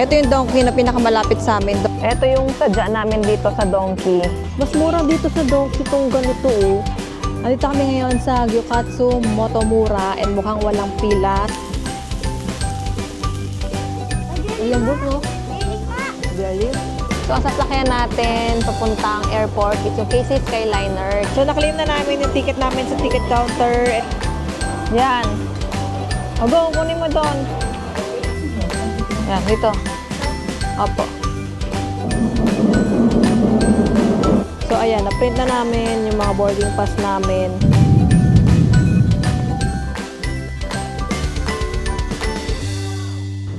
Ito yung Donkey na pinakamalapit sa amin. Ito yung sadya namin dito sa Donkey. Mas mura dito sa Donkey itong ganito oh. Nandito kami ngayon sa Gyukatsu Motomura and mukhang walang pila. Ayan bro, no? Galing. So, ang sasakyan natin papuntang airport is yung KC Skyliner. So, naklaim na namin yung ticket namin sa ticket counter. Yan. O, go, kunin mo doon. Yan, dito. Opo. So, ayan, na-print na namin yung mga boarding pass namin.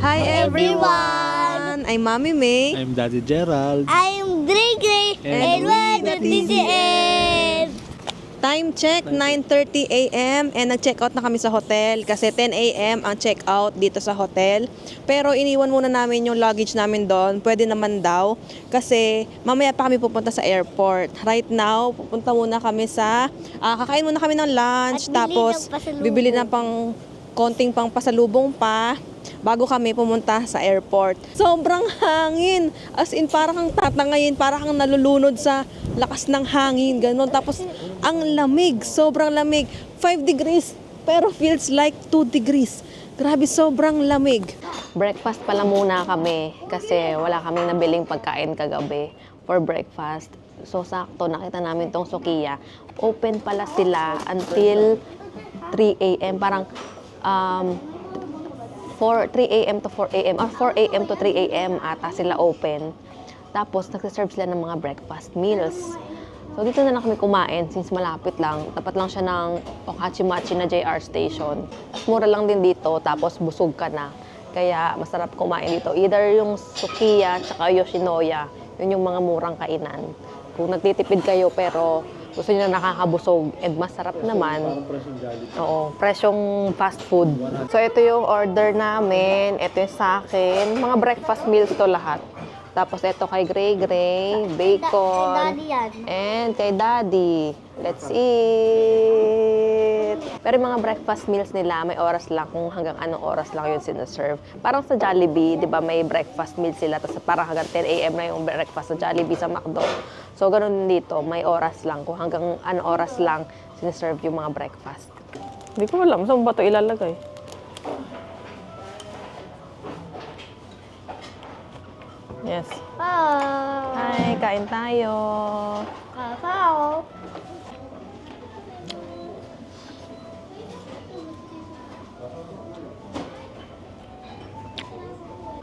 Hi everyone! I'm Mami May. I'm Daddy Gerald. I'm Dre Gray and we're the TCN. Time check, 9:30 a.m. and nag-check-out na kami sa hotel kasi 10 a.m. ang check-out dito sa hotel. Pero iniwan muna namin yung luggage namin doon. Pwede naman daw kasi mamaya pa kami pupunta sa airport. Right now, pupunta muna kami sa, kakain muna kami ng lunch. At bili Tapos, ng pasalubong. bibili na pang konting pang pasalubong pa bago kami pumunta sa airport. Sobrang hangin. As in, parang kang tatangayin, parang kang nalulunod sa lakas ng hangin. Ganon. Tapos, ang lamig. Sobrang lamig. 5 degrees, pero feels like 2 degrees. Grabe, sobrang lamig. Breakfast pala muna kami kasi wala kaming nabiling pagkain kagabi for breakfast. So, sakto, nakita namin tong Sukiya. Open pala sila until 3 a.m. Parang 3 a.m. to 4 a.m. or 4 a.m. to 3 a.m. ata sila open. Tapos, nagsiserve sila ng mga breakfast meals. So, dito na lang kami kumain since malapit lang. Tapat lang siya ng Okachimachi na JR station. At mura lang din dito, tapos busog ka na. Kaya, masarap kumain dito. Either yung Sukiya tsaka Yoshinoya. Yun yung mga murang kainan. Kung nagtitipid kayo pero gusto nyo na nakakabusog and masarap naman. Oo, presyong fast food. So, ito yung order namin. Ito yung sa akin. Mga breakfast meals to lahat. Tapos, ito kay Gray Gray, bacon, Daddy yan. and kay Daddy. Let's eat! Pero yung mga breakfast meals nila, may oras lang kung hanggang anong oras lang yun sinaserve. Parang sa Jollibee, di ba, may breakfast meals sila. Tapos parang hanggang 10 a.m. na yung breakfast sa Jollibee, sa McDo. So, ganun din dito, may oras lang. Kung hanggang anong oras lang sinaserve yung mga breakfast. Hindi ko alam, saan ba ito ilalagay? Yes. Oh. Hi, kain tayo. Kakao.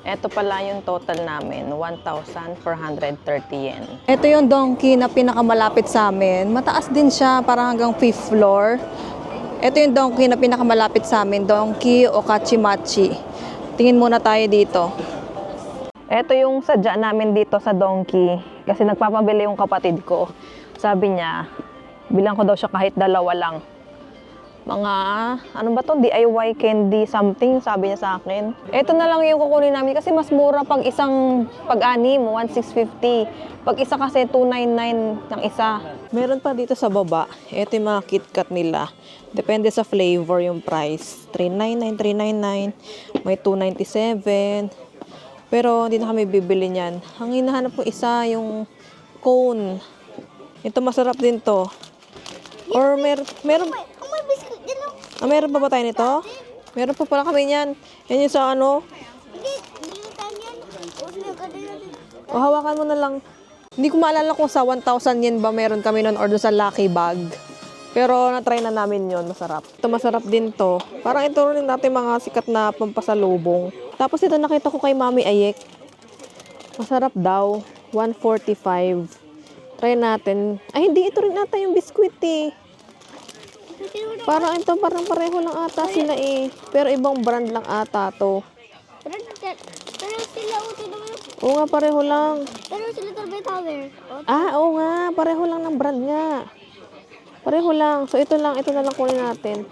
Ito pala yung total namin, 1,430 yen. Ito yung Donkey na pinakamalapit sa amin. Mataas din siya, parang hanggang 5th floor. Ito yung Donkey na pinakamalapit sa amin, Donkey Okachimachi. Tingin muna tayo dito. Ito yung sadya namin dito sa Donkey. Kasi nagpapabili yung kapatid ko. Sabi niya, bilang ko daw siya kahit dalawa lang. Mga, ano ba to? DIY candy something, sabi niya sa akin. Ito na lang yung kukunin namin kasi mas mura pag isang pag-anim, 1,650. Pag isa kasi, 299 ng isa. Meron pa dito sa baba. Ito yung mga KitKat nila. Depende sa flavor yung price. 399, 399. May 297. Pero hindi na kami bibili niyan. Ang hinahanap ko isa yung cone. Ito masarap din to. Or meron May biscuit din ako. meron pa ba tayo nito? Meron pa pala kami niyan. Yan yung sa ano. Hindi tayo yan. O hawakan mo na lang. Hindi ko maalala kung sa 1,000 yen ba meron kami nun or doon sa Lucky Bag. Pero na-try na namin yon, masarap. Ito masarap din to. Parang ito rin natin mga sikat na pampasalubong. Tapos ito nakita ko kay Mami Ayek. Masarap daw. 145. Try natin. Ay, hindi. Ito rin ata yung biskwit eh. Parang ito, parang pareho lang ata sila eh. Pero ibang brand lang ata to. Pero sila uto naman. Oo nga, pareho lang. Pero sila Torbay Tower. Oo nga. Pareho lang ng brand nga. Pareho lang. So, ito na lang kunin natin.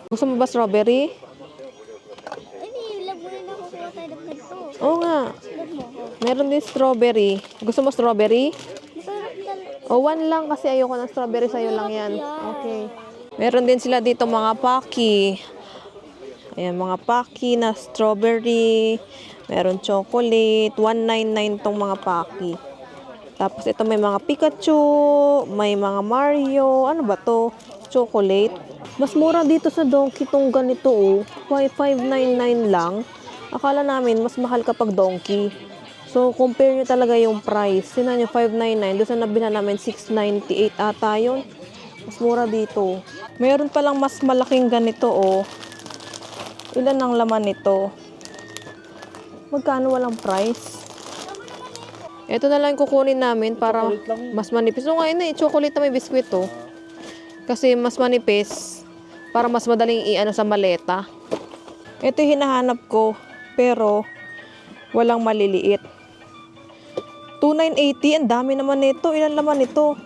Gusto mo ba strawberry? Hindi, love mo rin ako kuha tayo ng ganito. Oo nga. Love mo ako. Meron din strawberry. Gusto mo strawberry? Masarap yan. O, 1 lang kasi ayoko ng strawberry. Sa'yo lang yan. Okay. Meron din sila dito mga paki. Ayan, mga paki na strawberry. Meron chocolate. 199 tong mga paki. Tapos ito may mga Pikachu, may mga Mario. Ano ba to? Chocolate. Mas mura dito sa Donkey tong ganito oh. 599 lang. Akala namin mas mahal kapag Donkey. So, compare nyo talaga yung price. Sinan nyo, 599. Doon sa nabila namin, 698 ata yun. Mas mura dito. Mayroon palang mas malaking ganito, oh. Ilan ang laman nito? Magkano walang price? Ito na lang kukunin namin para mas manipis. So, ngayon eh, chocolate na may biskwit, oh. Kasi mas manipis. Para mas madaling i-ano sa maleta. Ito yung hinahanap ko. Pero, walang maliliit. 2,980. Ang dami naman nito. Ilan laman nito?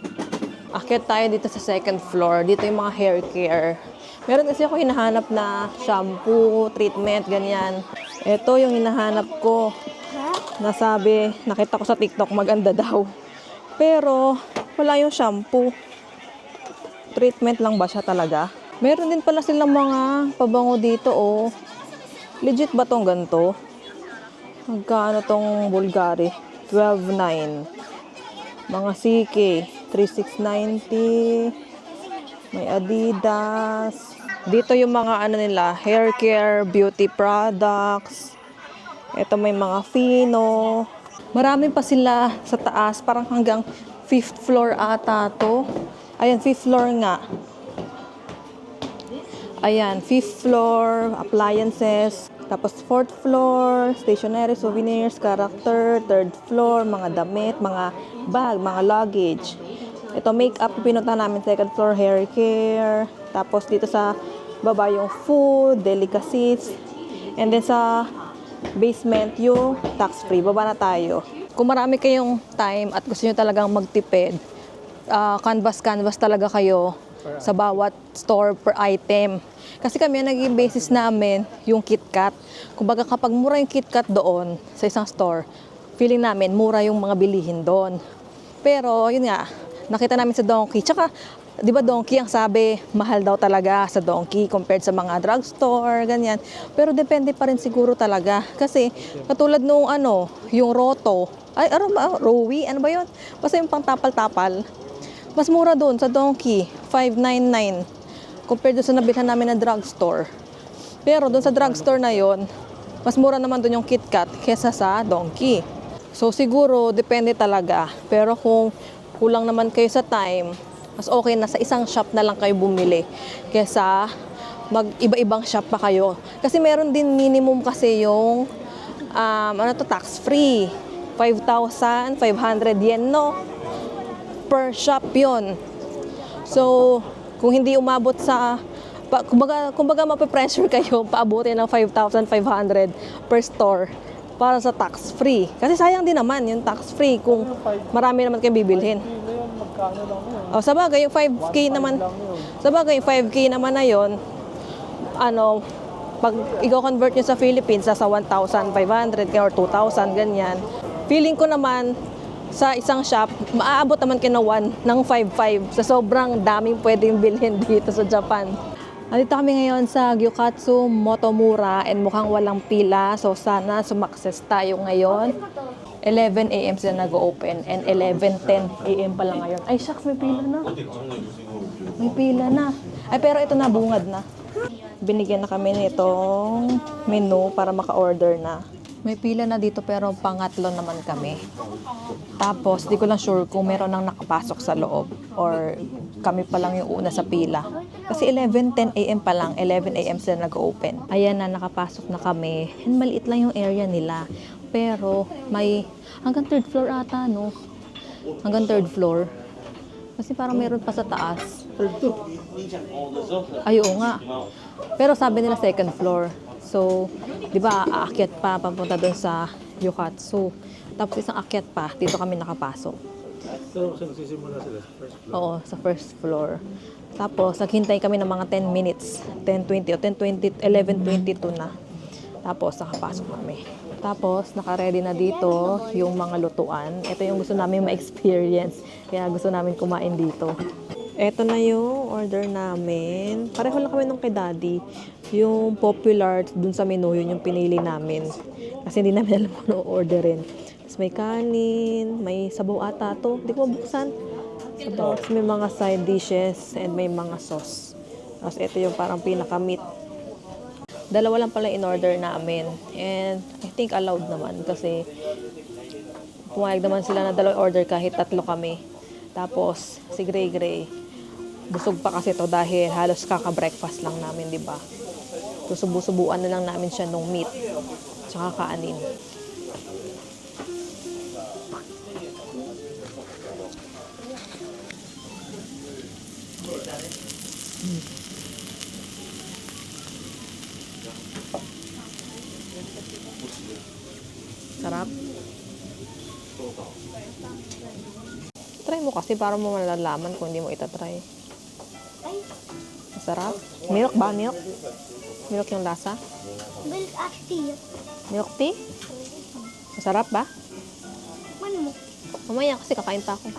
Akyat tayo dito sa second floor. Dito yung mga hair care. Meron kasi ako hinahanap na shampoo, treatment, ganyan. Ito yung hinahanap ko. Nasabi, nakita ko sa TikTok, maganda daw. Pero, wala yung shampoo. Treatment lang ba siya talaga? Meron din pala silang mga pabango dito, oh. Legit ba tong ganito? Magkano tong Bulgari? 12,900. Mga CK, 3,690. May Adidas. Dito yung mga ano nila, hair care, beauty products. Ito may mga Fino. Marami pa sila sa taas, parang hanggang 5th floor ata to. Ayan, 5th floor nga. Ayan, 5th floor, appliances. Tapos 4th floor, stationery, souvenirs, character. 3rd floor, mga damit, mga bag, mga luggage. Ito, makeup, pinunta namin. 2nd floor, hair care. Tapos dito sa baba yung food, delicacies. And then sa basement yung tax-free. Baba na tayo. Kung marami kayong time at gusto nyo talagang magtipid, canvas talaga kayo sa bawat store per item. Kasi kami, naging basis namin yung KitKat. Kumbaga kapag mura yung KitKat doon sa isang store, feeling namin mura yung mga bilihin doon. Pero yun nga, nakita namin sa Donkey. Tsaka, di ba Donkey ang sabi, mahal daw talaga sa Donkey compared sa mga drugstore, ganyan. Pero depende pa rin siguro talaga. Kasi katulad nung yung Roto, Rowie, ano ba yun? Basta yung pang tapal-tapal. Mas mura doon sa Donkey, 599 compared doon sa nabilhan namin na drugstore. Pero doon sa drugstore na yon, mas mura naman doon yung KitKat kesa sa Donkey. So siguro, depende talaga. Pero kung kulang naman kayo sa time, mas okay na sa isang shop na lang kayo bumili kesa mag-iba-ibang shop pa kayo. Kasi meron din minimum kasi yung tax-free. 5,500 yen, no? Per shop yon. So, kung hindi umabot sa, kumbaga mape-pressure kayo, paabutin ng 5,500 per store para sa tax-free. Kasi sayang din naman yung tax-free kung marami naman kayo bibilhin. O, sabagay, yung 5K naman, sabagay, yung 5K naman na yun, pag i-convert nyo sa Philippines, sa 1,500 or 2,000, ganyan. Feeling ko naman, sa isang shop, maaabot naman kayo ng 5,500 sa sobrang daming pwedeng bilhin dito sa Japan. Nandito kami ngayon sa Gyukatsu Motomura and mukhang walang pila. So sana sumakses tayo ngayon. 11 a.m. sila nag-open and 11:10 a.m. pa lang ngayon. Ay, shucks, may pila na. May pila na. Ay, pero ito na, bungad na. Binigyan na kami nitong menu para maka-order na. May pila na dito pero pangatlo naman kami. Tapos, di ko lang sure kung meron nang nakapasok sa loob or kami pa lang yung una sa pila. Kasi 11:10 a.m. pa lang, 11 a.m. sila nag-open. Ayan na, nakapasok na kami. And maliit lang yung area nila. Pero, may hanggang 3rd floor ata, no? Hanggang 3rd floor. Kasi parang meron pa sa taas. Ay, oo nga. Pero sabi nila 2nd floor. So, di ba, aakyat pa, papunta doon sa Gyukatsu. Tapos isang akyat pa, dito kami nakapasok. So, nagsisimula sila sa first floor? Oo, sa first floor. Tapos, naghintay kami ng mga 10 minutes. 10:20 o 10:20, 11:22 na. Tapos, nakapasok kami. Tapos, naka-ready na dito yung mga lutuan. Ito yung gusto namin ma-experience. Kaya gusto namin kumain dito. Eto na yung order namin. Pareho lang kami nung kay Daddy. Yung popular dun sa menu, yun yung pinili namin. Kasi hindi namin alam kung ano orderin. Tapos may kanin, may sabaw ata to. Hindi ko mabuksan. Sabaw. Tapos may mga side dishes and may mga sauce. Tapos ito yung parang pinaka-meat. Dalawa lang pala in-order namin. And I think allowed naman kasi pumayag naman sila na dalawang order kahit tatlo kami. Tapos si Gray Gray, busog pa kasi to dahil halos kaka-breakfast lang namin, di ba? Susubu-subuan na lang namin siya nung meat tsaka kanin. Sarap. Try mo kasi para mo malalaman kung hindi mo itatry. Masarap. Milk ba? Milk? Milk yung lasa? Milk at tea. Milk tea? Masarap ba? Ano mo? Mamaya kasi kakain pa ako.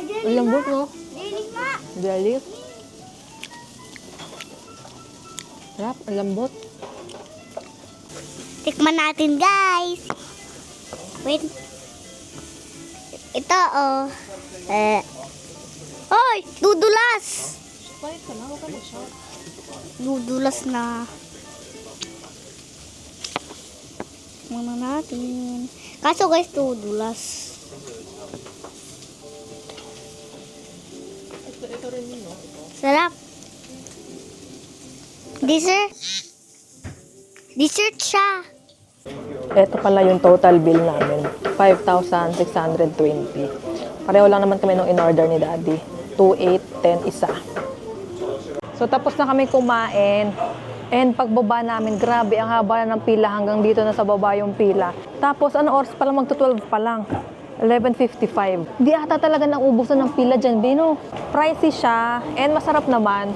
Ang lambot, no? Dinig ma! Dali. Sarap, ang lambot. Tikman natin, guys. Wait. Ito, oh. Hoy! Dudulas! Dudulas na. Tikman na natin. Kaso, guys, dudulas. Sarap. Dessert. Dessert siya. Ito pala yung total bill namin. 5,620. Pareho lang naman kami nung in-order ni Daddy. 2,810 isa. So tapos na kami kumain. And pagbaba namin, grabe, ang haba na ng pila hanggang dito na sa baba yung pila. Tapos ano oras pa lang, magto-12 pa lang. 11:55. Di ata talaga naubusan ng pila dyan, Bino. Pricey siya and masarap naman.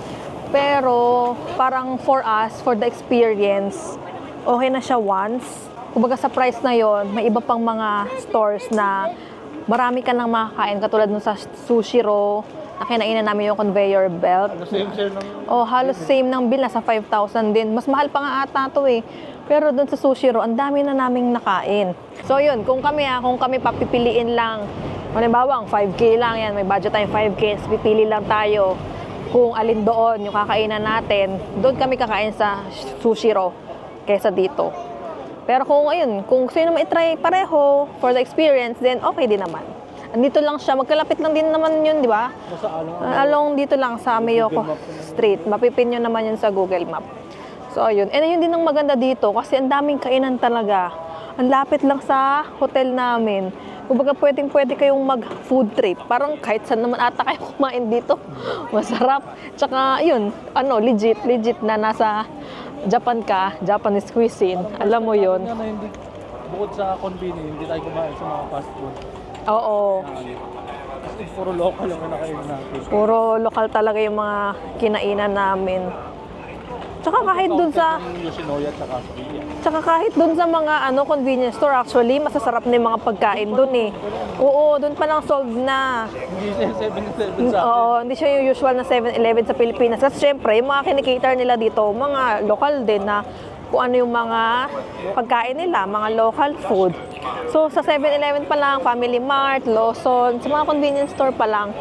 Pero parang for us, for the experience, okay na siya once. Kumbaga sa price na yon, may iba pang mga stores na marami ka nang makakain katulad nung sa Sushiro na kinainan namin yung conveyor belt. Same share ng... Oh, halos same ng bill, nasa 5,000 din. Mas mahal pa nga ata to eh. Pero doon sa Sushiro, ang dami na naming nakain. So yun, kung kami papipiliin lang, halimbawa, 5K lang yan, may budget tayong 5K, pipili lang tayo kung alin doon yung kakainan natin, doon kami kakain sa Sushiro kaysa dito. Pero kung ayun, kung sino naman itry pareho for the experience, then okay din naman. Andito lang siya, magkalapit lang din naman yun, di ba? Basta Along dito lang sa Miyoko Street. Mapipin nyo naman yun sa Google Map. So, ayun. And yun din ang maganda dito kasi ang daming kainan talaga. Ang lapit lang sa hotel namin. Kumbaga pwede kayong mag-food trip. Parang kahit saan naman ata kayo kumain dito. Masarap. Tsaka, yun, legit na nasa Japan ka, Japanese cuisine. Alam mo yun. na hindi, bukod sa convenience, hindi tayo kumain sa mga fast food. Oo. Kasi puro local yung kinakain natin. Puro lokal talaga yung mga kinainan namin. Tsaka kahit dun sa... Yung Yoshinoya at saka Sukiya. Tsaka kahit dun sa mga convenience store, actually, masasarap na yung mga pagkain dun eh. Oo, dun pa lang solved na. Hindi siya 7-Eleven sa atin. Oo, hindi siya yung usual na 7-Eleven sa Pilipinas. Kasi syempre, yung mga kinikater nila dito, mga local din na kung ano yung mga pagkain nila, mga local food. So, sa 7-Eleven pa lang, Family Mart, Lawson, sa mga convenience store pa lang,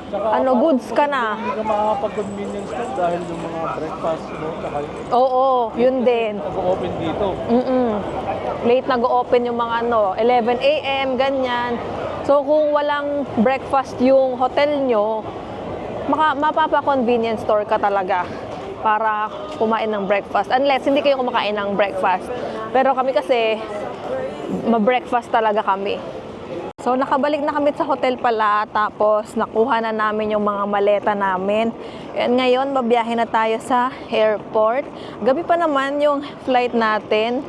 Saka, goods ka na. Hindi ka makakapag-convenience ka dahil yung mga breakfast mo, saka Oo, yun din. nag-open dito. Late nag-open yung mga 11 a.m., ganyan. So, kung walang breakfast yung hotel nyo, mapapa-convenience store ka talaga para kumain ng breakfast. Unless hindi kayo kumakain ng breakfast. Pero kami kasi, ma-breakfast talaga kami. So, nakabalik na kami sa hotel pala, tapos nakuha na namin yung mga maleta namin. And ngayon, babiyahe na tayo sa airport. Gabi pa naman yung flight natin,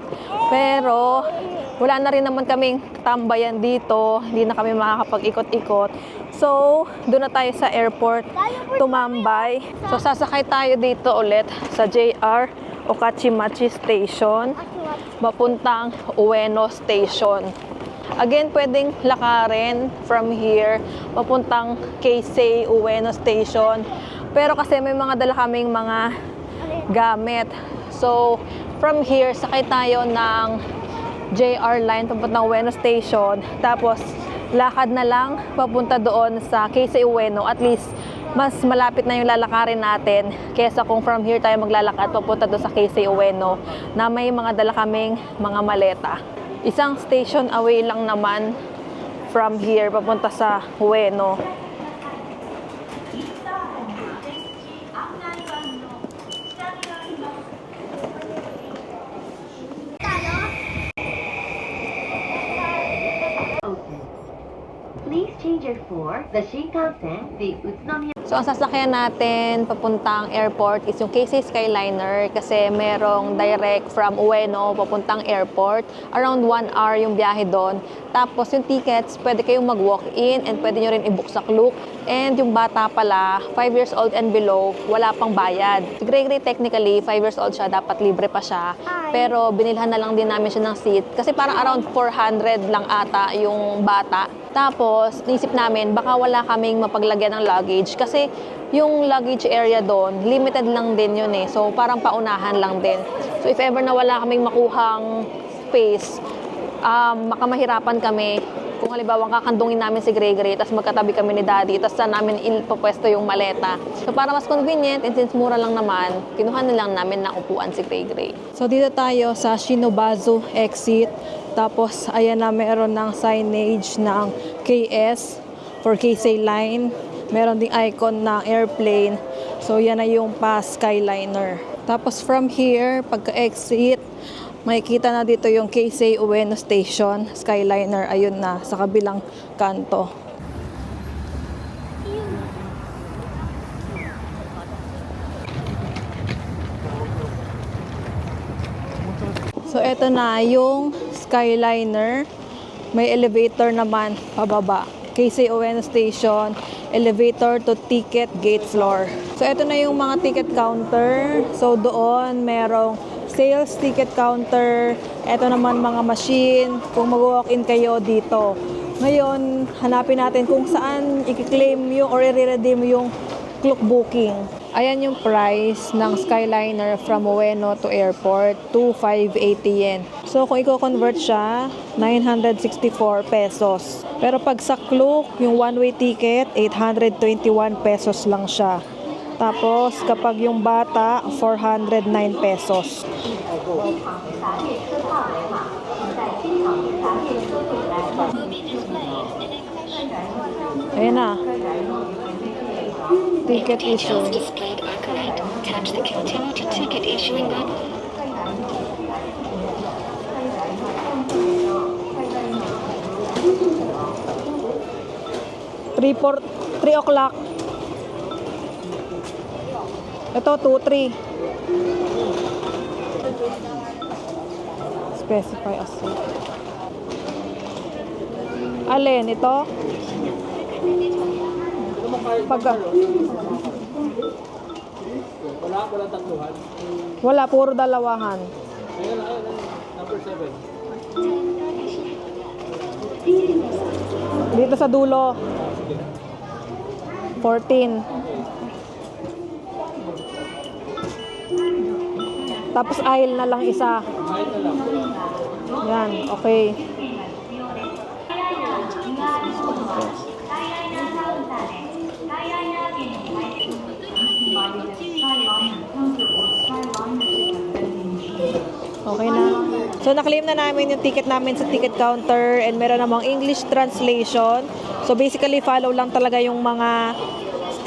pero wala na rin naman kaming tambayan dito. Hindi na kami makakapag-ikot-ikot. So, doon na tayo sa airport, tumambay. So, sasakay tayo dito ulit sa JR Okachimachi Station, papuntang Ueno Station. Again, pwedeng lakarin from here, papuntang Keisei Ueno Station. Pero kasi may mga dala kaming mga gamit. So, from here, sakay tayo ng JR line papuntang Ueno Station. Tapos, lakad na lang papunta doon sa Keisei Ueno. At least, mas malapit na yung lalakarin natin kesa kung from here tayo maglalakad papunta doon sa Keisei Ueno na may mga dala kaming mga maleta. Isang station away lang naman from here papunta sa Ueno. Please change it for the Shinkansen, the Utsunomiya. So, ang sasakyan natin papuntang airport is yung Keisei Skyliner kasi merong direct from Ueno papuntang airport. Around 1 hour yung biyahe doon. Tapos, yung tickets, pwede kayong mag-walk-in and pwede nyo rin i-book sa Klook. And yung bata pala, 5 years old and below, wala pang bayad. Si Gray technically, 5 years old siya, dapat libre pa siya. Pero, binilhan na lang din namin siya ng seat. Kasi parang around 400 lang ata yung bata. Tapos, naisip namin, baka wala kaming mapaglagyan ng luggage kasi yung luggage area doon, limited lang din yun eh. So, parang paunahan lang din. So, if ever na wala kaming makuhang space, makamahirapan kami kung halimbawa kakandungin namin si Gregory tapos magkatabi kami ni Daddy tapos saan namin ipapwesto yung maleta. So, para mas convenient and since mura lang naman, kinuha na lang namin na upuan si Gregory. So dito tayo sa Shinobazu exit. Tapos ayan na, meron ng signage ng KS for Keisei Line. Meron ding icon ng airplane. So yan na yung past Skyliner. Tapos from here, pagka-exit, makikita na dito yung Keisei Ueno Station, Skyliner. Ayun na, sa kabilang kanto. So, eto na yung Skyliner. May elevator naman pababa. Keisei Ueno Station, elevator to ticket gate floor. So, eto na yung mga ticket counter. So, doon merong sales ticket counter. Eto naman mga machine. Kung mag-walk-in kayo dito. Ngayon, hanapin natin kung saan i-claim yung or i-redeem yung Klook booking. Ayan yung price ng Skyliner from Ueno to airport, 2,580 yen. So kung i-convert siya, 964 pesos. Pero pag sa Klook, yung one-way ticket, 821 pesos lang siya. Tapos kapag yung bata, 409 pesos. Ayan na. Ticket issue. Displayed are correct. Tap the continue to ticket issuing button. Three o'clock. Ito, 2-3. Specify as well. Alin? Ito? Walang tatluhan. Wala, puro dalawahan. Ayun, number 7. Dito sa dulo. 14. Tapos aisle na lang isa. Kahit na lang. Yan, okay. Okay na. So, naklaim na namin yung ticket namin sa ticket counter and meron namang English translation. So, basically, follow lang talaga yung mga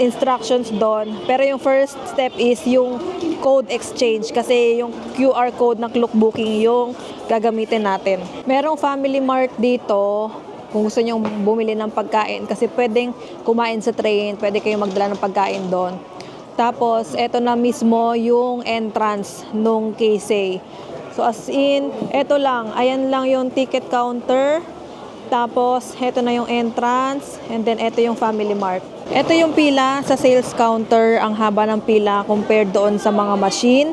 instructions doon. Pero yung first step is yung code exchange kasi yung QR code ng Klook booking yung gagamitin natin. Merong Family Mart dito kung gusto nyo bumili ng pagkain kasi pwedeng kumain sa train, pwede kayong magdala ng pagkain doon. Tapos, eto na mismo yung entrance nung Keisei. So, as in, eto lang. Ayan lang yung ticket counter. Tapos, ito na yung entrance. And then, ito yung Family Mart. Ito yung pila sa sales counter. Ang haba ng pila compared doon sa mga machine.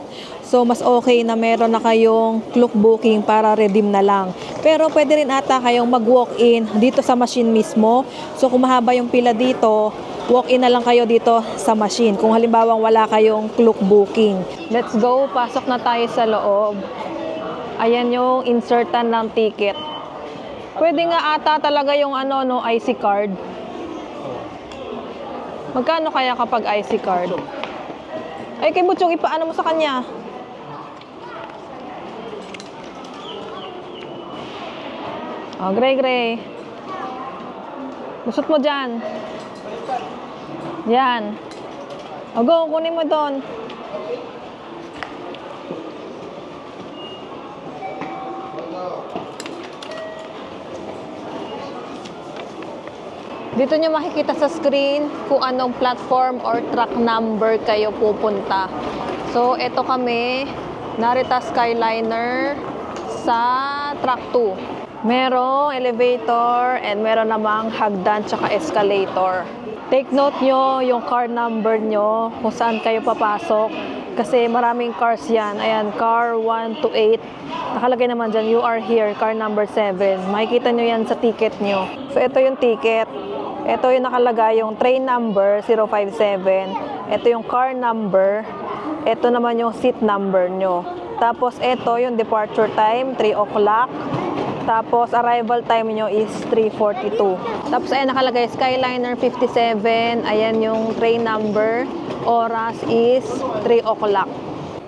So, mas okay na meron na kayong Klook booking para redeem na lang. Pero, pwede rin ata kayong mag-walk-in dito sa machine mismo. So, kung mahaba yung pila dito, walk-in na lang kayo dito sa machine. Kung halimbawa wala kayong Klook booking. Let's go. Pasok na tayo sa loob. Ayan yung insertan ng ticket. Pwede nga ata talaga yung IC card. Magkano kaya kapag IC card? Ay, kay Butchong, ipaano mo sa kanya? Oh, gray. Lusot mo dyan. Yan. O, go, kunin mo doon. Dito nyo makikita sa screen kung anong platform or truck number kayo pupunta. So, ito kami, Narita Skyliner sa truck 2. Merong elevator and meron namang hagdan tsaka escalator. Take note nyo yung car number nyo kung saan kayo papasok kasi maraming cars yan. Ayan, car 1 to 8. Nakalagay naman dyan, you are here, car number 7. Makikita nyo yan sa ticket nyo. So, ito yung ticket. Ito yung nakalagay, yung train number 057. Ito yung car number. Ito naman yung seat number nyo. Tapos ito yung departure time, 3 o'clock. Tapos arrival time nyo is 3:42. Tapos ayan nakalagay, Skyliner 57. Ayan yung train number. Oras is 3 o'clock.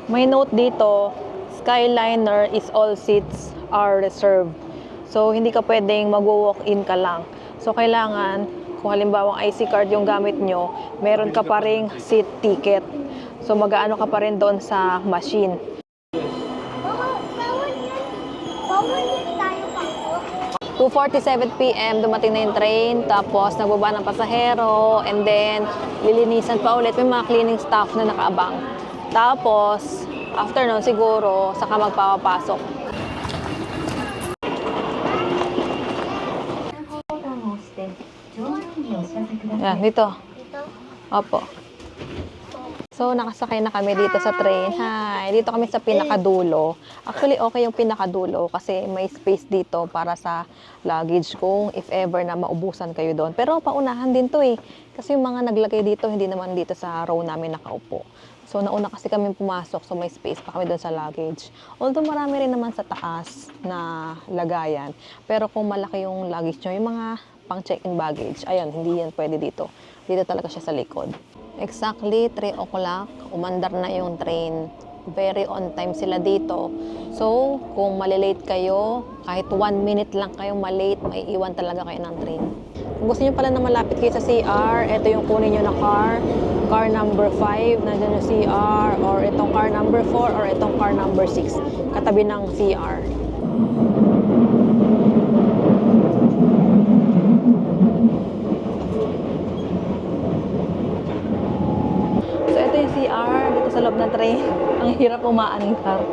May note dito, Skyliner is all seats are reserved. So, hindi ka pwedeng mag-walk-in ka lang. So, kailangan kung halimbawa IC card yung gamit nyo, meron ka pa ring seat ticket. So, mag-aano ka pa rin doon sa machine. Bawal yan tayo pa. 2:47 p.m. dumating na yung train, tapos nagbaba ng pasahero, and then lilinisan pa ulit. May mga cleaning staff na nakaabang. Tapos, after nun siguro, saka magpapapasok. Yan, dito. Opo. So, nakasakay na kami dito sa train. Hi! Dito kami sa pinakadulo. Actually, okay yung pinakadulo kasi may space dito para sa luggage kung if ever na maubusan kayo doon. Pero paunahan din to eh. Kasi yung mga naglagay dito, hindi naman dito sa row namin nakaupo. So, nauna kasi kami pumasok, so may space pa kami doon sa luggage. Although marami rin naman sa taas na lagayan. Pero kung malaki yung luggage nyo, yung mga pang check-in baggage, ayun, hindi yan pwede dito. Dito talaga siya sa likod. Exactly 3 o'clock, umandar na yung train. Very on time sila dito. So, kung malilate kayo, kahit 1 minute lang kayo malate, may iwan talaga kayo ng train. Kung gusto nyo pala na malapit kayo sa CR, ito yung kunin nyo na car. Car number 5, nandiyan yung CR, or itong car number 4, or itong car number 6, katabi ng CR. Sa loob ng train, ang hirap umaandar.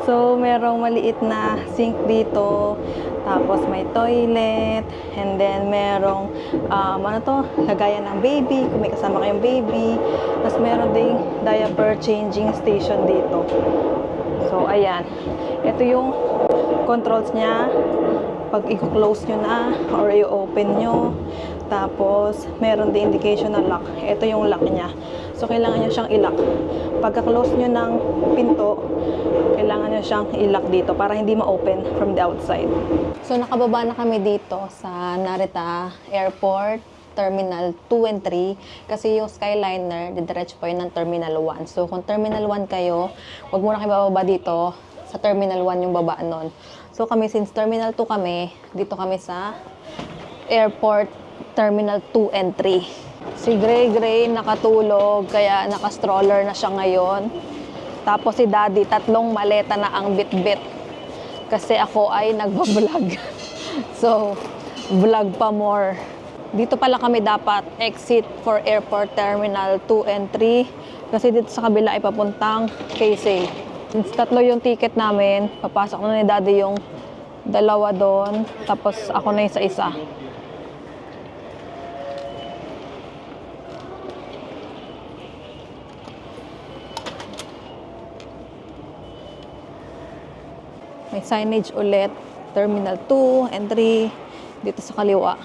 So, merong maliit na sink dito, tapos may toilet, and then merong, lagayan ng baby, kung may kasama kayong baby, tapos meron ding diaper changing station dito. So, ayan. Ito yung controls niya. Pag i-close nyo na, or i-open nyo, tapos meron din indication na lock. Ito yung lock niya. So, kailangan nyo siyang i-lock. Pagka-close nyo ng pinto, kailangan nyo siyang i-lock dito para hindi ma-open from the outside. So, nakababa na kami dito sa Narita Airport, Terminal 2 and 3. Kasi yung Skyliner, didiretso pa yun ng Terminal 1. So, kung Terminal 1 kayo, wag muna kayo bababa dito. Sa Terminal 1 yung baba nun. So, kami, since Terminal 2 kami, dito kami sa Airport Terminal 2 and 3. Si Gray nakatulog, kaya naka-stroller na siya ngayon. Tapos si Daddy, 3 maleta na ang bit-bit. Kasi ako ay nagbablog. So, vlog pa more. Dito pala kami dapat exit for Airport Terminal 2 and 3. Kasi dito sa kabila ay papuntang KC. Since 3 yung ticket namin, papasok na ni Daddy yung Dalawa doon. Tapos ako na yung sa isa. May signage ulit. Terminal 2 and 3 dito sa kaliwa.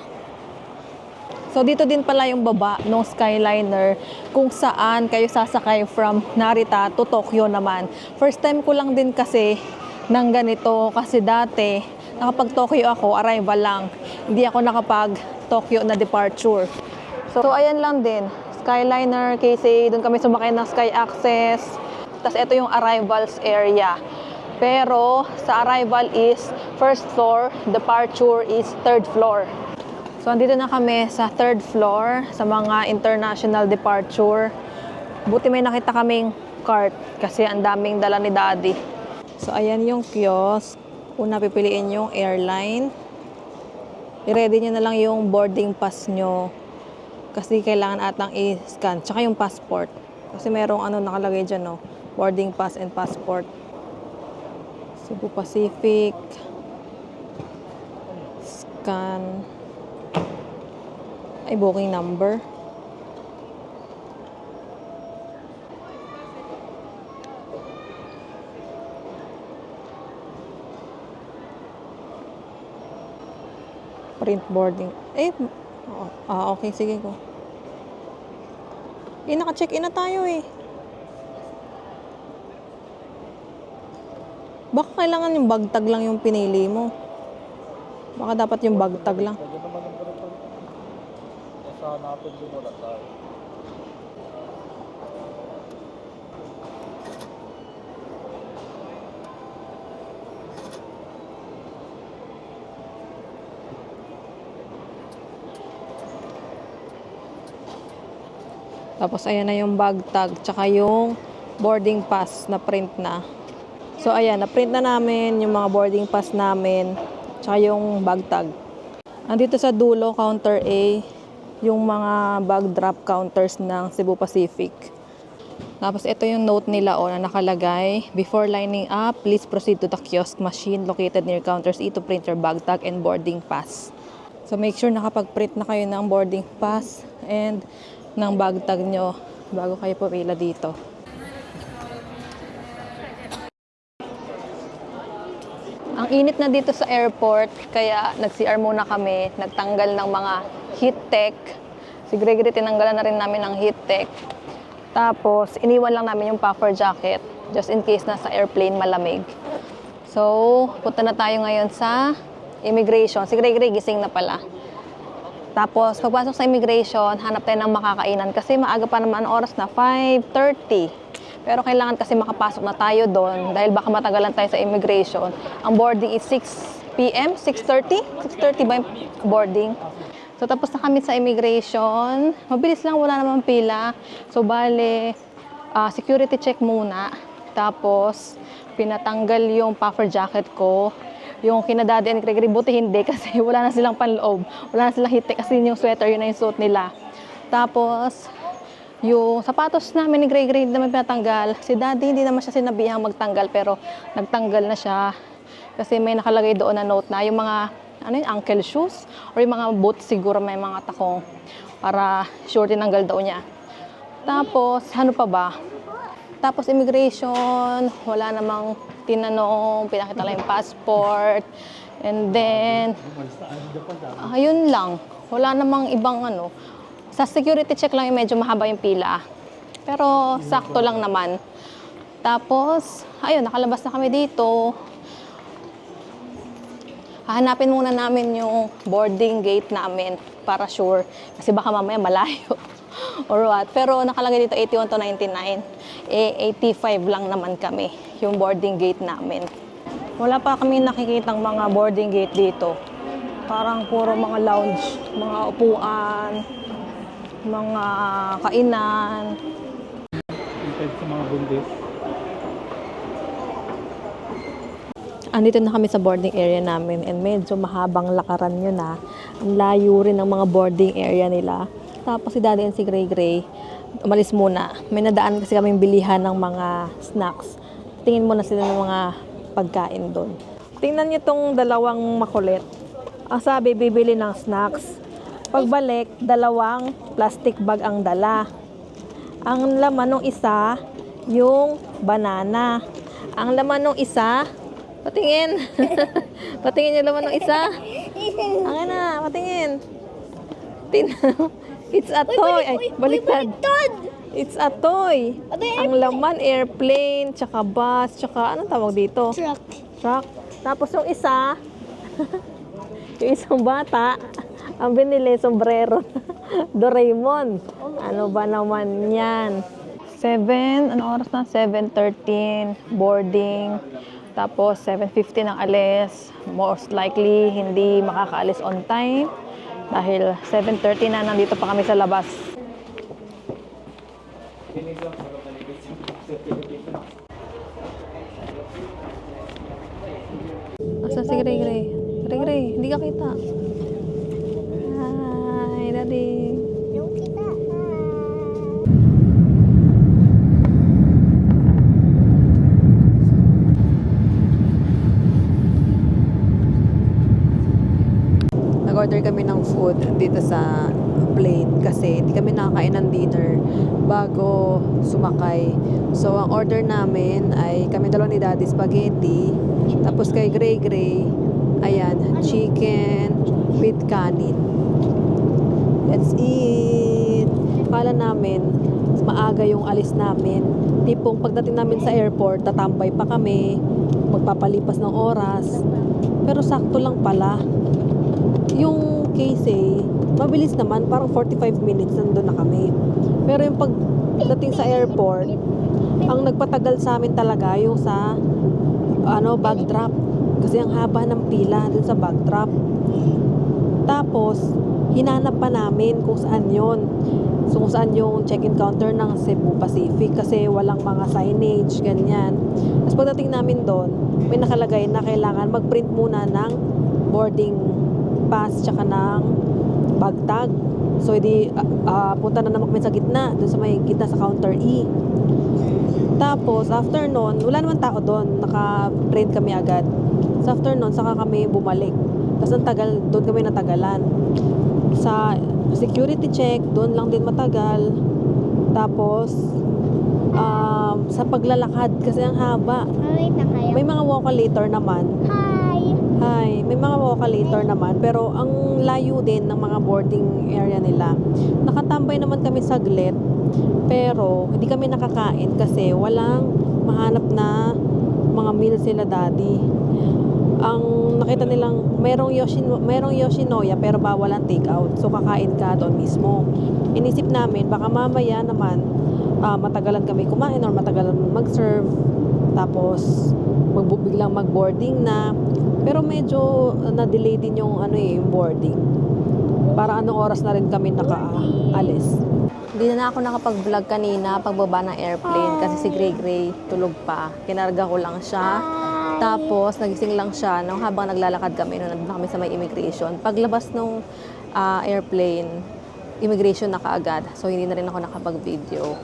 So dito din pala yung baba ng Skyliner kung saan kayo sasakay from Narita to Tokyo naman. First time ko lang din kasi ng ganito kasi dati nakapag Tokyo ako, arrival lang. Hindi ako nakapag Tokyo na departure. So ayan lang din. Skyliner, kasi doon kami sumakay ng Sky Access. Tapos ito yung arrivals area. Pero sa arrival is first floor, departure is third floor. So andito na kami sa third floor sa mga international departure. Buti may nakita kaming cart kasi ang daming dala ni Daddy. So ayan yung kiosk. Una pipiliin yung airline. I-ready nyo na lang yung boarding pass nyo. Kasi kailangan atang i-scan. Tsaka yung passport. Kasi merong nakalagay dyan, no? Boarding pass and passport. Cebu Pacific. Scan. Ay, booking number. Print boarding. Okay, sige ko. Naka-check-in na tayo eh. Baka kailangan yung bag tag lang yung pinili mo. Baka dapat yung bag tag lang. Pwede naman ang ganito. Nasa hanapin din wala tayo. Tapos ayan na yung bag tag, tsaka yung boarding pass na print na. So ayan, na-print na namin yung mga boarding pass namin, tsaka yung bag tag. Andito sa dulo, counter A, yung mga bag drop counters ng Cebu Pacific. Tapos ito yung note nila na nakalagay, before lining up, please proceed to the kiosk machine located near counters E to print your bag tag and boarding pass. So make sure nakapag-print na kayo ng boarding pass and ng bag tag nyo bago kayo pumila dito. Ang init na dito sa airport, kaya nag-CR muna kami, nagtanggal ng mga heat tech. Si Gregory tinanggalan na rin namin ng heat tech. Tapos, iniwan lang namin yung puffer jacket, just in case nasa airplane malamig. So, punta na tayo ngayon sa immigration. Si Gregory gising na pala. Tapos, pagpasok sa immigration, hanap tayo ng makakainan kasi maaga pa naman ang oras na 5:30. Pero kailangan kasi makapasok na tayo doon dahil baka matagalan tayo sa immigration. Ang boarding is 6 p.m., 6:30? 6:30 ba yung boarding? So, tapos na kami sa immigration. Mabilis lang, wala namang pila. So, bale, security check muna. Tapos, pinatanggal yung puffer jacket ko. Yung kina Daddy and Gregory, buti hindi kasi wala na silang panloob. Wala na silang hitik kasi yung sweater, yun na yung suit nila. Tapos, yung sapatos namin ni Gregory hindi naman pinatanggal. Si Daddy hindi naman siya sinabihang magtanggal pero nagtanggal na siya. Kasi may nakalagay doon na note na yung mga ankle shoes or yung mga boots siguro may mga takong para sure tinanggal daw niya. Tapos, ano pa ba? Tapos immigration, wala namang tinanong, pinakita lang yung passport. And then, ayun lang. Wala namang ibang Sa security check lang yung medyo mahaba yung pila. Pero sakto lang naman. Tapos, ayun, nakalabas na kami dito. Hahanapin muna namin yung boarding gate namin para sure. Kasi baka mamaya malayo. Or what. Pero nakalagay dito 81 to 99. 85 lang naman kami yung boarding gate namin. Wala pa kami nakikitang mga boarding gate dito. Parang puro mga lounge, mga upuan, mga kainan. Depende sa mga bundis. Andito na kami sa boarding area namin and medyo mahabang lakaran yun na. Ang layo rin ng mga boarding area nila. Tapos si Daddy and si Gray umalis muna. May nadaan kasi kaming bilihan ng mga snacks. Tingin muna sila ng mga pagkain doon. Tingnan niyo tong dalawang makulit. Ang sabi, bibili ng snacks. Pagbalik, dalawang plastic bag ang dala. Ang laman ng isa, yung banana. Ang laman ng isa, patingin. Patingin yung laman ng isa. Ang na, patingin. It's a toy. Ay, baliktad. It's a toy. Ang laman, airplane, tsaka bus, tsaka anong tawag dito? Truck. Tapos yung isa, yung isang bata, ang binili, sombrero. Doraemon. Ano ba naman yan? 7, ano oras na? 7:13, boarding. Tapos 7:50 ng alis. Most likely, hindi makakaalis on time. Dahil 7:30 na, nandito pa kami sa labas. Asa si Gray Gray? Gray Gray, hindi ka kita. Hi, Daddy. Yung kita. Nag-order kami ng food dito sa plane kasi hindi kami nakakain ng dinner bago sumakay. So, ang order namin ay kami dalawa ni Daddy spaghetti. Tapos kay Gray Gray, ayan, chicken with kanin. Let's eat! Kala namin, maaga yung alis namin. Tipong pagdating namin sa airport, tatambay pa kami, magpapalipas ng oras. Pero sakto lang pala. Yung case mabilis naman, parang 45 minutes nandun na kami. Pero yung pagdating sa airport, ang nagpatagal sa amin talaga yung sa bag drop. Kasi ang haba ng pila dun sa bag drop. Tapos, hinanap pa namin kung saan yon. So, kung saan yung check-in counter ng Cebu Pacific kasi walang mga signage, ganyan. Tapos pagdating namin doon, may nakalagay na kailangan mag-print muna ng boarding pass tsaka ng bag tag. So, punta na naman kami sa gitna, doon sa may gitna sa counter E. Tapos, after nun, wala naman tao doon. Naka-print kami agad. So, after nun, saka kami bumalik. Tapos, ang tagal, doon kami natagalan. Sa security check, doon lang din matagal. Tapos, sa paglalakad, kasi ang haba. Wait na kayo. May mga walkalator naman. Hi, may mga walkalator naman, pero ang layo din ng mga boarding area nila. Nakatambay naman kami saglit, pero hindi kami nakakain kasi walang mahanap na mga meal sila Daddy. Ang nakita nilang merong Yoshinoya pero bawal ang take-out. So kakain ka doon mismo. Inisip namin baka mamaya naman matagalan kami kumain or matagalan mag-serve. Tapos biglang mag-boarding na. Pero medyo na-delay din yung yung boarding. Para anong oras na rin kami nakaalis. Hindi na ako nakapag-vlog kanina pagbaba ng airplane kasi si Gray Gray tulog pa. Kinarga ko lang siya. Tapos nagising lang siya nung habang naglalakad kami nung nandun kami sa may immigration. Paglabas nung airplane, immigration na kaagad. So hindi na rin ako nakapag-video.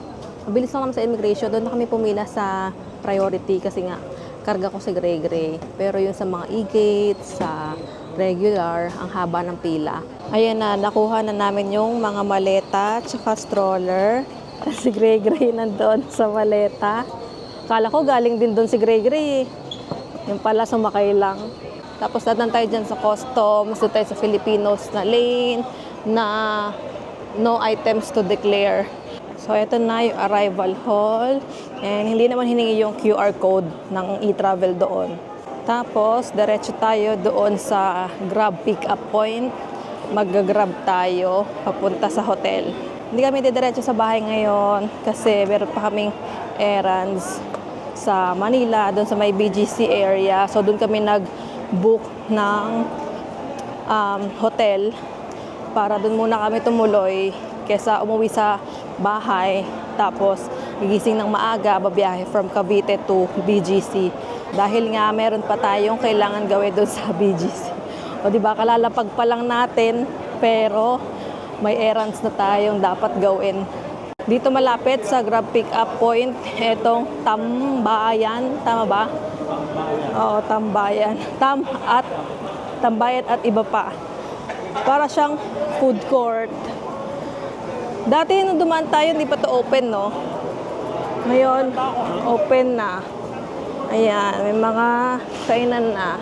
Mabilis lang naman sa immigration. Doon na kami pumila sa priority kasi nga karga ko si Gray Gray. Pero yung sa mga e-gate, sa regular, ang haba ng pila. Ayan na, nakuha na namin yung mga maleta tsaka stroller. Si Gray Gray nandun sa maleta. Kala ko galing din doon si Gray Gray. Yung pala sumakay lang. Tapos datan tayo dyan sa customs, doon tayo sa Filipinos na lane na no items to declare. So, ito na yung arrival hall. And hindi naman hiningi yung QR code ng e-travel doon. Tapos, diretso tayo doon sa Grab pick-up point. Mag-grab tayo papunta sa hotel. Hindi kami didiretso sa bahay ngayon kasi meron pa kaming errands sa Manila, doon sa may BGC area. So, doon kami nag-book ng hotel para doon muna kami tumuloy kesa umuwi sa bahay, tapos gigising ng maaga, babiyahe from Cavite to BGC. Dahil nga meron pa tayong kailangan gawin doon sa BGC. O di ba, kalalapag pa lang natin, pero may errands na tayong dapat gawin. Dito malapit sa Grab pick up point, etong Tambayan, tama ba? Oo, Tambayan. Tambayan at iba pa. Para siyang food court. Dati nung dumaan tayo, hindi pa to open, no? Ngayon, open na. Ayan, may mga kainan na.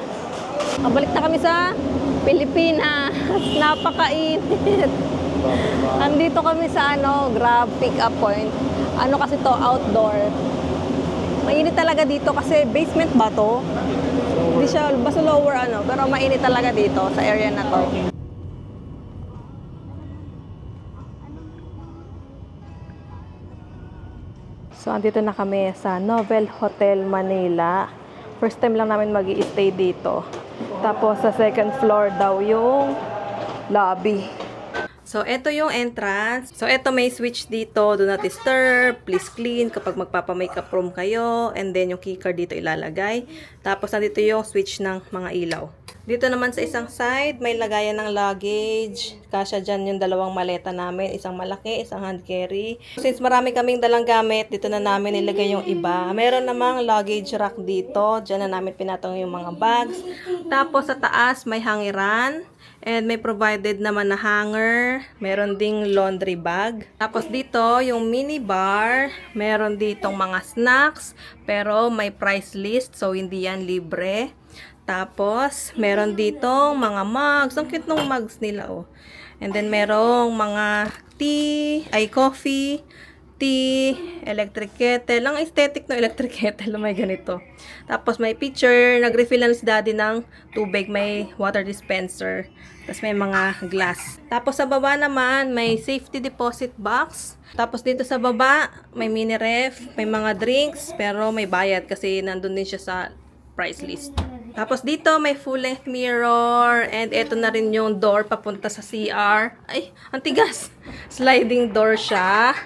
Kabalik na kami sa Pilipinas. Napakainit. Andito kami sa Grab pick up point. Ano kasi to, outdoor. Mainit talaga dito kasi basement ba to? Hindi siya, basta lower pero mainit talaga dito sa area na to. So, andito na kami sa Novel Hotel Manila. First time lang namin mag-i-stay dito. Tapos, sa second floor daw yung lobby. So, ito yung entrance. So, ito may switch dito. Do not disturb. Please clean kapag magpapa-makeup room kayo. And then, yung keycard dito ilalagay. Tapos, nandito yung switch ng mga ilaw. Dito naman sa isang side, may lagayan ng luggage. Kasya dyan yung dalawang maleta namin. Isang malaki, isang hand carry. Since marami kaming dalang gamit, dito na namin nilagay yung iba. Meron namang luggage rack dito. Dyan na namin pinatong yung mga bags. Tapos sa taas, may hangiran. And may provided naman na hanger. Meron ding laundry bag. Tapos dito, yung mini bar. Meron ditong mga snacks. Pero may price list. So, hindi yan libre. Tapos, meron ditong mga mugs. Ang cute ng mugs nila, oh. And then, merong mga coffee, tea, electric kettle. Ang aesthetic ng electric kettle, may ganito. Tapos, may pitcher. Nag-refill na si daddy ng tubig. May water dispenser. Tapos, may mga glass. Tapos, sa baba naman, may safety deposit box. Tapos, dito sa baba, may mini ref. May mga drinks. Pero, may bayad kasi nandun din siya sa price list. Tapos dito may full length mirror and ito na rin yung door papunta sa CR. Ay, ang tigas. Sliding door siya.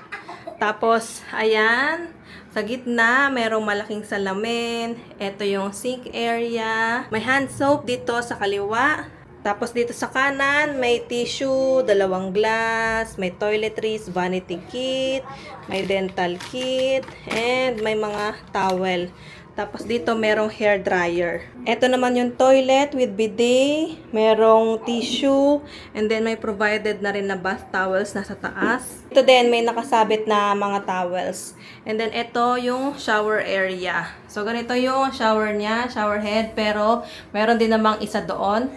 Tapos ayan, sa gitna merong malaking salamin. Ito yung sink area. May hand soap dito sa kaliwa. Tapos dito sa kanan may tissue, dalawang glass, may toiletries, vanity kit, may dental kit, and may mga towel. Tapos dito merong hair dryer. Ito naman yung toilet with bidet. Merong tissue. And then may provided na rin na bath towels nasa taas. Ito din may nakasabit na mga towels. And then ito yung shower area. So ganito yung shower niya, shower head. Pero meron din namang isa doon.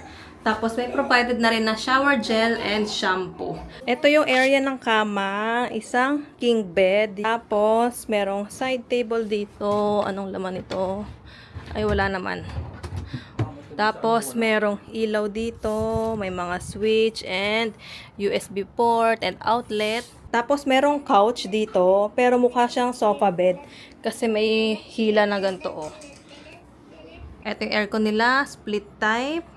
Tapos may provided na rin na shower gel and shampoo. Ito yung area ng kama, isang king bed. Tapos merong side table dito. Anong laman ito? Ay wala naman. Tapos merong ilaw dito, may mga switch and USB port and outlet. Tapos merong couch dito, pero mukha siyang sofa bed kasi may hila na ganito, oh. Ito yung aircon nila, split type.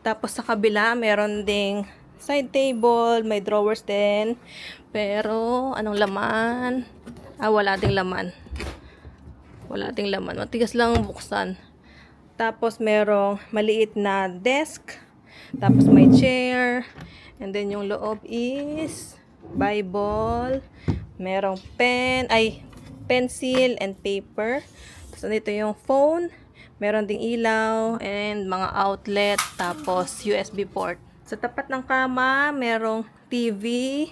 Tapos sa kabila, meron ding side table, may drawers din. Pero, anong laman? Wala ding laman. Wala ding laman. Matigas lang buksan. Tapos, merong maliit na desk. Tapos, may chair. And then, yung loob is Bible. Merong pencil and paper. Tapos, dito yung phone. Meron ding ilaw and mga outlet, tapos USB port. Sa tapat ng kama, merong TV.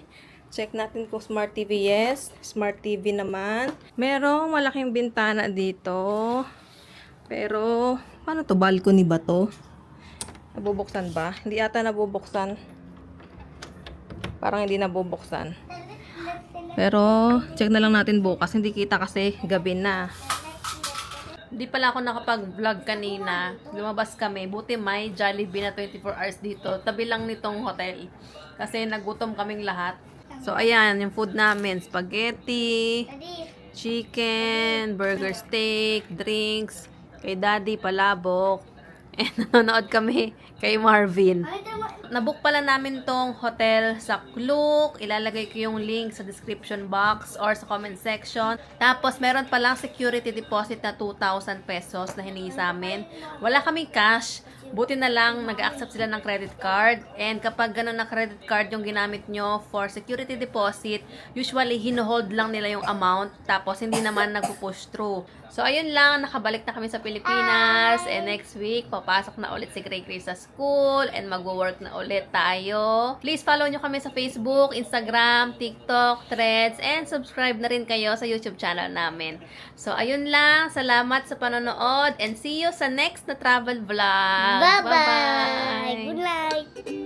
Check natin kung Smart TV, yes. Smart TV naman. Merong malaking bintana dito. Pero, paano to? Balcony ba to? Nabubuksan ba? Hindi ata nabubuksan. Parang hindi nabubuksan. Pero, check na lang natin bukas. Hindi kita kasi gabi na. Hindi pala ako nakapag-vlog kanina. Lumabas kami. Buti may Jollibee na 24 hours dito. Tabi lang nitong hotel. Kasi nagutom kaming lahat. So, ayan. Yung food namin. Spaghetti, chicken, burger steak, drinks. Kay daddy, palabok. And nanonood kami kay Marvin. Nabook pala namin tong hotel sa Klook. Ilalagay ko yung link sa description box or sa comment section. Tapos, meron palang security deposit na 2,000 pesos na hiningi sa amin. Wala kaming cash. Buti na lang, nag-accept sila ng credit card. And kapag ganun na credit card yung ginamit nyo for security deposit, usually, hinohold lang nila yung amount. Tapos, hindi naman nagpo-push through. So, ayun lang. Nakabalik na kami sa Pilipinas. And next week, papasok na ulit si Gray Gray sa school. And mag-work na ulit tayo. Please follow nyo kami sa Facebook, Instagram, TikTok, Threads, and subscribe na rin kayo sa YouTube channel namin. So, ayun lang. Salamat sa panonood. And see you sa next na travel vlog. Bye-bye. Good night.